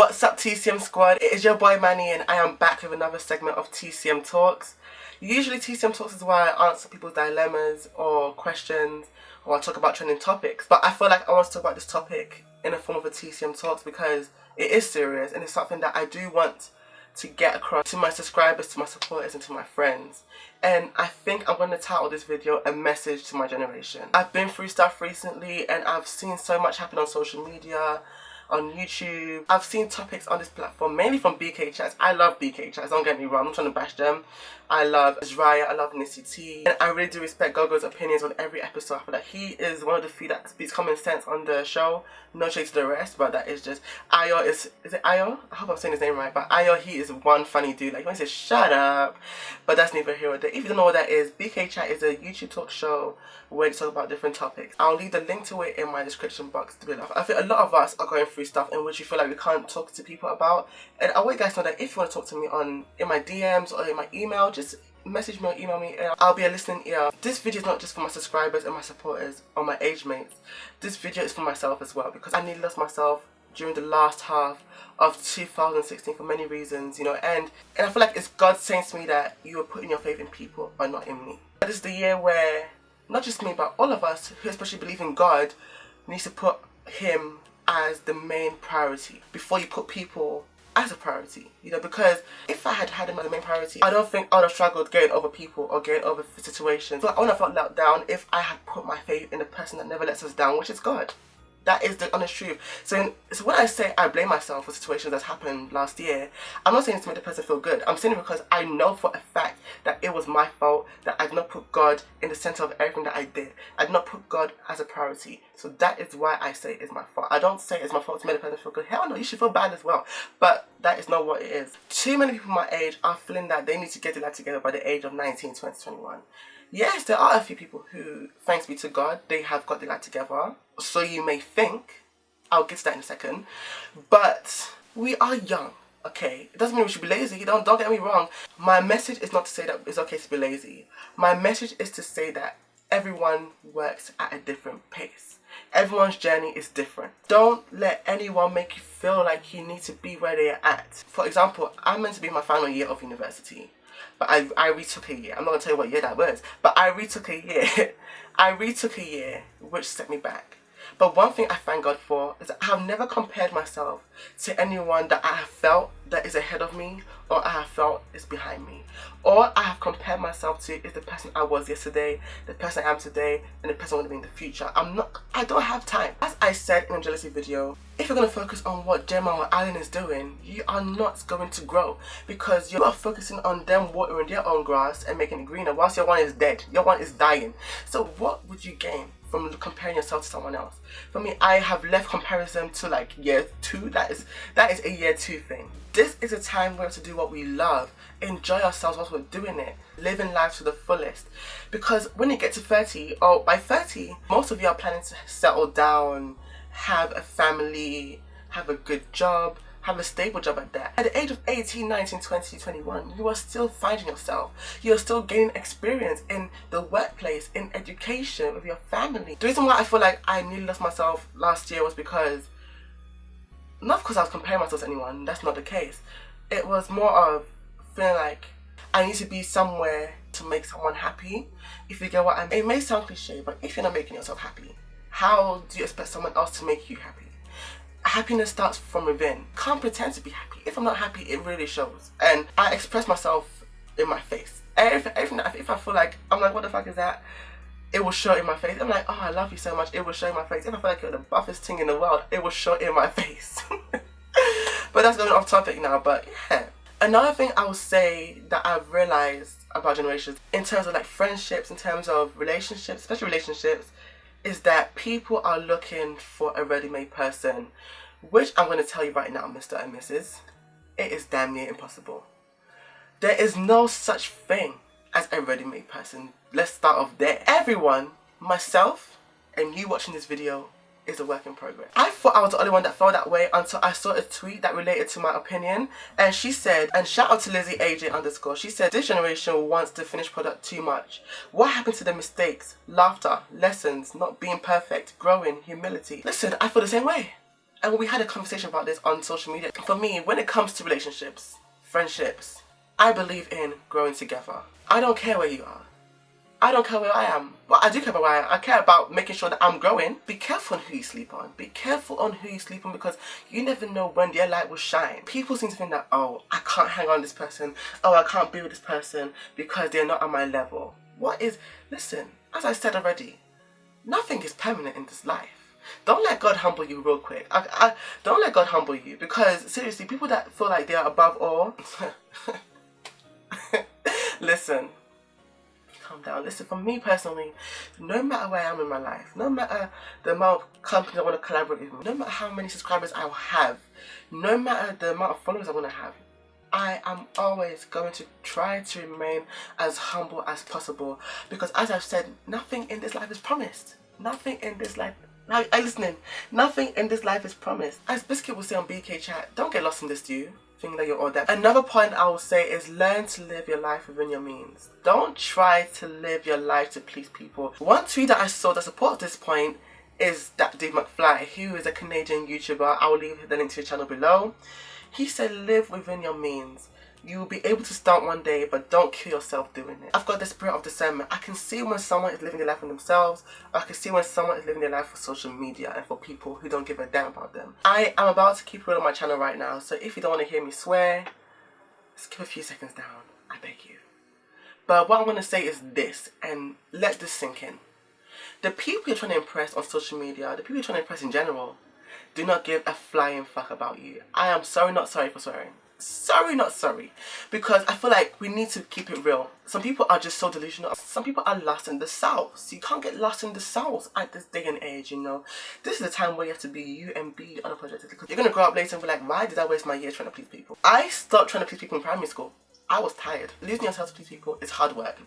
What's up, TCM squad? It is your boy Manny and I am back with another segment of TCM Talks. Usually TCM Talks is where I answer people's dilemmas or questions or I talk about trending topics. But I feel like I want to talk about this topic in the form of a TCM Talks because it is serious and it's something that I do want to get across to my subscribers, to my supporters and to my friends. And I think I'm going to title this video A Message to My Generation. I've been through stuff recently and I've seen so much happen on social media, on YouTube. I've seen topics on this platform, mainly from BK chats. I love BK chats, don't get me wrong, I'm not trying to bash them. I love Azraya, I love Nissy T, and I really do respect Gogo's opinions on every episode. I feel like he is one of the few that speaks common sense on the show. No shade to the rest, but that is just Ayo. Is it Ayo? I hope I'm saying his name right, but Ayo, he is one funny dude. Like, he wants to say shut up, but that's neither here nor there. If you don't know what that is, BK Chat is a YouTube talk show where they talk about different topics. I'll leave the link to it in my description box below. I think a lot of us are going through stuff in which we feel like we can't talk to people about, and I want you guys to know that if you want to talk to me in my DMs or in my email, just message me or email me. I'll be a listening ear. This video is not just for my subscribers and my supporters or my age mates. This video is for myself as well because I nearly lost myself during the last half of 2016 for many reasons, you know, and I feel like it's God saying to me that you are putting your faith in people but not in me. This is the year where not just me but all of us who especially believe in God needs to put Him as the main priority before you put people as a priority, you know, because if I had him as the main priority, I don't think I would have struggled getting over people or getting over situations. So I wouldn't have felt let down if I had put my faith in the person that never lets us down, which is God. That is the honest truth. So when I say I blame myself for situations that happened last year, I'm not saying it to make the person feel good. I'm saying it because I know for a fact that it was my fault, that I did not put God in the center of everything that I did. I did not put God as a priority. So that is why I say it's my fault. I don't say it's my fault to make the person feel good. Hell no, you should feel bad as well. But that is not what it is. Too many people my age are feeling that they need to get their life together by the age of 19, 20, 21. Yes, there are a few people who, thanks be to God, they have got their life together. So you may think, I'll get to that in a second, but we are young, okay? It doesn't mean we should be lazy, don't get me wrong. My message is not to say that it's okay to be lazy. My message is to say that everyone works at a different pace. Everyone's journey is different. Don't let anyone make you feel like you need to be where they are at. For example, I'm meant to be in my final year of university. But I retook a year. I'm not going to tell you what year that was. But I retook a year. I retook a year, which set me back. But one thing I thank God for is that I have never compared myself to anyone that I have felt that is ahead of me or I have felt is behind me. All I have compared myself to is the person I was yesterday, the person I am today, and the person I want to be in the future. I don't have time. As I said in a jealousy video, if you're going to focus on what Gemma or Alan is doing, you are not going to grow because you are focusing on them watering their own grass and making it greener whilst your one is dead, your one is dying. So what would you gain from comparing yourself to someone else? For me, I have left comparison to like year 2. That is a year 2 thing. This is a time where to do what we love, enjoy ourselves whilst we're doing it, living life to the fullest. Because when you get to 30, or by 30, most of you are planning to settle down, have a family, have a good job, have a stable job at that. At the age of 18, 19, 20, 21, you are still finding yourself. You're still gaining experience in the workplace, in education, with your family. The reason why I feel like I nearly lost myself last year was because, not because I was comparing myself to anyone, that's not the case. It was more of feeling like I need to be somewhere to make someone happy, if you get what I mean. It may sound cliche, but if you're not making yourself happy, how do you expect someone else to make you happy? Happiness starts from within. Can't pretend to be happy. If I'm not happy, it really shows. And I express myself in my face. Everything that, if I feel like, I'm like, what the fuck is that? It will show in my face. I'm like, oh, I love you so much. It will show in my face. If I feel like you're the buffest thing in the world, it will show in my face. But that's going off topic now, but yeah. Another thing I would say that I've realized about generations, in terms of like friendships, in terms of relationships, especially relationships, is that people are looking for a ready-made person, which I'm going to tell you right now, Mr. and Mrs., it is damn near impossible. There is no such thing as a ready-made person. Let's start off there. Everyone, myself, and you watching this video, is a work in progress. I thought I was the only one that felt that way until I saw a tweet that related to my opinion, and she said, and shout out to Lizzie AJ_, she said, this generation wants the finished product too much. What happened to the mistakes, laughter, lessons, not being perfect, growing, humility? Listen, I feel the same way. And we had a conversation about this on social media. For me, when it comes to relationships, friendships, I believe in growing together. I don't care where you are. I don't care where I am. Well, I do care about where I am. I care about making sure that I'm growing. Be careful on who you sleep on. Be careful on who you sleep on, because you never know when their light will shine. People seem to think that, oh, I can't hang on this person. Oh, I can't be with this person because they're not on my level. Listen, as I said already, nothing is permanent in this life. Don't let God humble you real quick. Don't let God humble you, because seriously, people that feel like they are above all, listen, calm down. Listen, for me personally, no matter where I am in my life, no matter the amount of companies I want to collaborate with, no matter how many subscribers I will have, no matter the amount of followers I want to have, I am always going to try to remain as humble as possible, because as I've said, nothing in this life is promised. Nothing in this life. Now, are you listening? Nothing in this life is promised. As Biscuit will say on BK Chat, don't get lost in this, you think that you're all that. Another point I will say is learn to live your life within your means. Don't try to live your life to please people. One tweet that I saw that supports this point is that Dave McFly, who is a Canadian YouTuber. I will leave the link to his channel below. He said, live within your means. You will be able to start one day, but don't kill yourself doing it. I've got the spirit of discernment. I can see when someone is living their life for themselves. I can see when someone is living their life for social media and for people who don't give a damn about them. I am about to keep real on my channel right now, so if you don't want to hear me swear, skip a few seconds down. I beg you. But what I'm going to say is this, and let this sink in. The people you're trying to impress on social media, the people you're trying to impress in general, do not give a flying fuck about you. I am sorry, not sorry for swearing. Sorry, not sorry. Because I feel like we need to keep it real. Some people are just so delusional. Some people are lost in the sauce. You can't get lost in the sauce at this day and age, you know. This is the time where you have to be you and be unapologetic. Because you're going to grow up later and be like, why did I waste my years trying to please people? I stopped trying to please people in primary school. I was tired. Losing yourself to please people is hard work.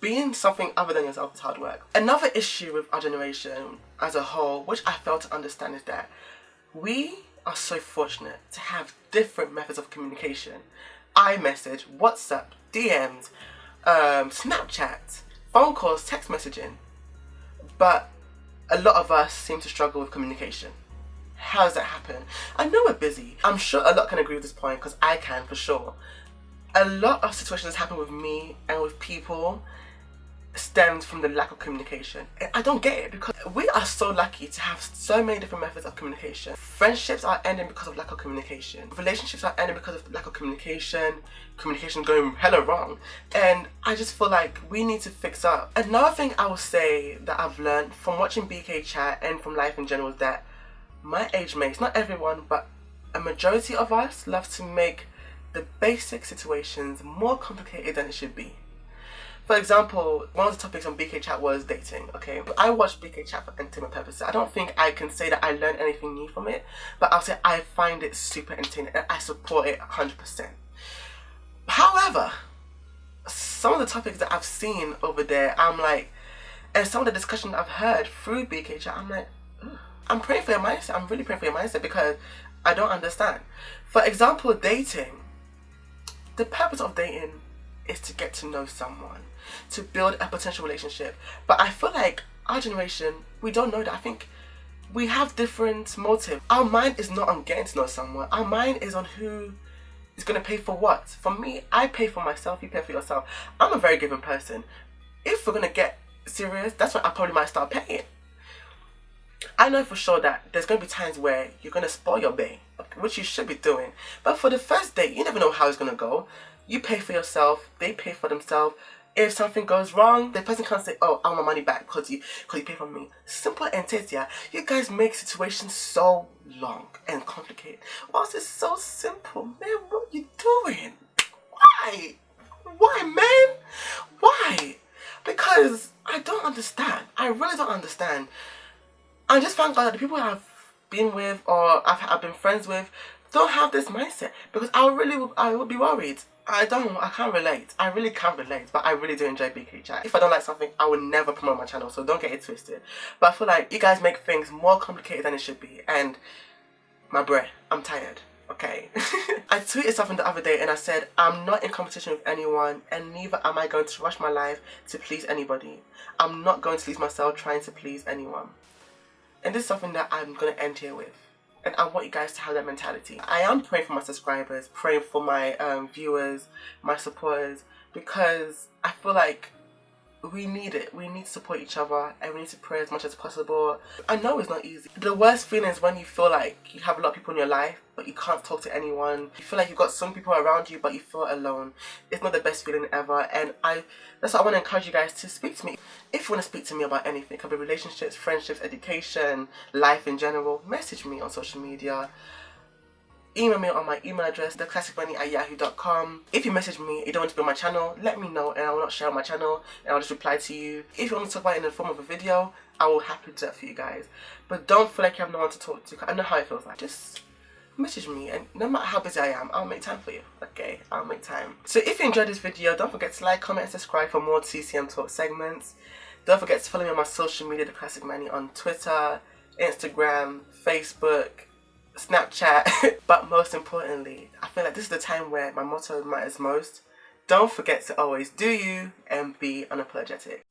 Being something other than yourself is hard work. Another issue with our generation as a whole, which I fail to understand, is that we are so fortunate to have different methods of communication. iMessage, WhatsApp, DMs, Snapchat, phone calls, text messaging. But a lot of us seem to struggle with communication. How does that happen? I know we're busy. I'm sure a lot can agree with this point, because I can for sure. A lot of situations happen with me and with people stems from the lack of communication. I don't get it, because we are so lucky to have so many different methods of communication. Friendships are ending because of lack of communication. Relationships are ending because of lack of communication. Communication going hella wrong. And I just feel like we need to fix up. Another thing I will say that I've learned from watching BK Chat and from life in general is that my age mates, not everyone, but a majority of us love to make the basic situations more complicated than it should be. For example, one of the topics on BK Chat was dating, okay? I watched BK Chat for entertainment purposes. I don't think I can say that I learned anything new from it, but I'll say I find it super entertaining and I support it 100%. However, some of the topics that I've seen over there, I'm like, and some of the discussion I've heard through BK Chat, I'm like, ugh. I'm praying for your mindset. I'm really praying for your mindset, because I don't understand. For example, dating. The purpose of dating is to get to know someone, to build a potential relationship. But I feel like our generation, we don't know that. I think we have different motives. Our mind is not on getting to know someone. Our mind is on who is going to pay for what. For me, I pay for myself, you pay for yourself. I'm a very giving person. If we're going to get serious, that's when I probably might start paying. I know for sure that there's going to be times where you're going to spoil your bae, which you should be doing. But for the first date, you never know how it's going to go. You pay for yourself, they pay for themselves. If something goes wrong, the person can't say, oh, I want my money back because you pay for me. Simple and taste, yeah. You guys make situations so long and complicated. Whilst it's so simple, man, what are you doing? Why? Why, man? Why? Because I don't understand. I really don't understand. I just found out that the people I've been with or I've been friends with don't have this mindset, because I would be worried. I can't relate. I really can't relate, but I really do enjoy BK Chat. If I don't like something, I would never promote my channel, so don't get it twisted. But I feel like you guys make things more complicated than it should be, and my bruh, I'm tired, okay? I tweeted something the other day and I said, I'm not in competition with anyone, and neither am I going to rush my life to please anybody. I'm not going to lose myself trying to please anyone. And this is something that I'm going to end here with. and I want you guys to have that mentality. I am praying for my subscribers, praying for my viewers, my supporters, because I feel like we need it. We need to support each other and we need to pray as much as possible. I know it's not easy. The worst feeling is when you feel like you have a lot of people in your life but you can't talk to anyone. You feel like you've got some people around you but you feel alone. It's not the best feeling ever, and that's why I want to encourage you guys to speak to me. If you want to speak to me about anything, it could be relationships, friendships, education, life in general, message me on social media. Email me on my email address, THECLASSICMANNY@yahoo.com. If you message me, you don't want to be on my channel, let me know and I will not share on my channel and I'll just reply to you. If you want me to talk about it in the form of a video, I will happily do that for you guys. But don't feel like you have no one to talk to. I know how it feels like. Just message me, and no matter how busy I am, I'll make time for you. Okay, I'll make time. So if you enjoyed this video, don't forget to like, comment and subscribe for more TCM Talk segments. Don't forget to follow me on my social media, The Classic Manny, on Twitter, Instagram, Facebook, Snapchat. But most importantly, I feel like this is the time where my motto matters most. Don't forget to always do you and be unapologetic.